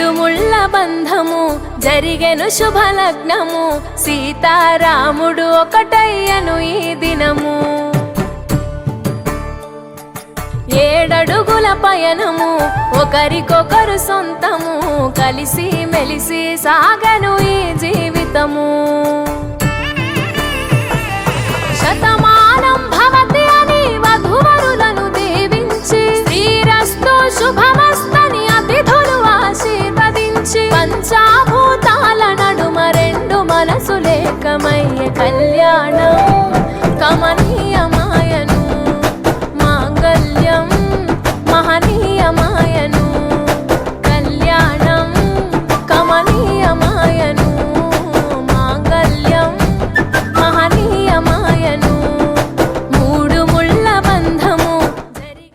మూడు ముళ్ళ బంధము జరిగెను శుభలగ్నము సీతారాముడు ఒకటయ్యను ఈ దినము ఏడడుగుల పయనము ఒకరికొకరు సొంతము కలిసి మెలిసి సాగను ఈ జీవితము శతమానం భవతి అని వధువరులను దీవించి శ్రీరస్తు శుభమస్తని అతిథులు ఆశీర్వదించి పంచాభూతాల నడుమ రెండు మనసులేకమయ్యే కళ్యాణ